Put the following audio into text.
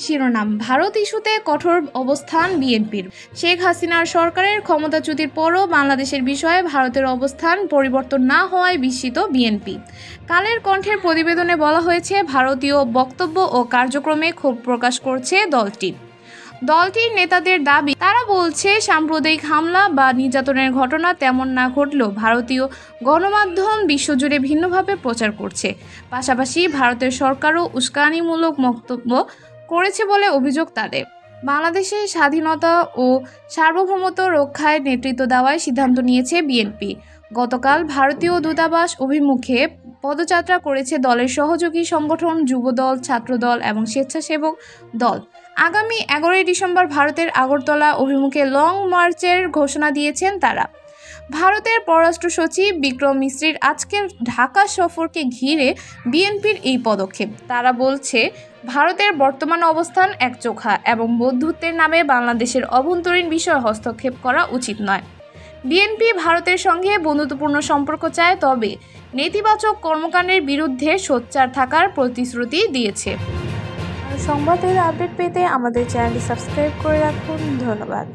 শিরোনাম ভারত ইস্যুতে কঠোর অবস্থান বিএনপির। শেখ হাসিনার সরকারের ক্ষমতাচ্যুতির পরও বাংলাদেশের বিষয়ে ভারতের অবস্থান পরিবর্তন না হওয়ায় বিস্মিত বিএনপি। কালের কণ্ঠের প্রতিবেদনে বলা হয়েছে, ভারতীয় বক্তব্য ও কার্যক্রমে ক্ষোভ প্রকাশ করছে দলটির নেতাদের দাবি, তারা বলছে সাম্প্রদায়িক হামলা বা নির্যাতনের ঘটনা তেমন না ঘটলেও ভারতীয় গণমাধ্যম বিশ্বজুড়ে ভিন্নভাবে প্রচার করছে। পাশাপাশি ভারতের সরকারও উস্কানিমূলক বক্তব্য করেছে বলে অভিযোগ তাদের। বাংলাদেশের স্বাধীনতা ও সার্বভৌমত্ব রক্ষায় নেতৃত্ব দেওয়ার সিদ্ধান্ত নিয়েছে বিএনপি। গতকাল ভারতীয় দূতাবাস অভিমুখে পদযাত্রা করেছে দলের সহযোগী সংগঠন যুবদল, ছাত্রদল এবং স্বেচ্ছাসেবক দল। আগামী 11 ডিসেম্বর ভারতের আগরতলা অভিমুখে লং মার্চের ঘোষণা দিয়েছেন তারা। ভারতের পররাষ্ট্র সচিব বিক্রম মিশ্রির আজকের ঢাকা সফরকে ঘিরে বিএনপির এই পদক্ষেপ। তারা বলছে, ভারতের বর্তমান অবস্থান একচোখা এবং বন্ধুত্বের নামে বাংলাদেশের অভ্যন্তরীণ বিষয়ে হস্তক্ষেপ করা উচিত নয়। বিএনপি ভারতের সঙ্গে বন্ধুত্বপূর্ণ সম্পর্ক চায়, তবে নেতিবাচক কর্মকাণ্ডের বিরুদ্ধে সোচ্চার থাকার প্রতিশ্রুতি দিয়েছে। সংবাদের আপডেট পেতে আমাদের চ্যানেলটি সাবস্ক্রাইব করে রাখুন। ধন্যবাদ।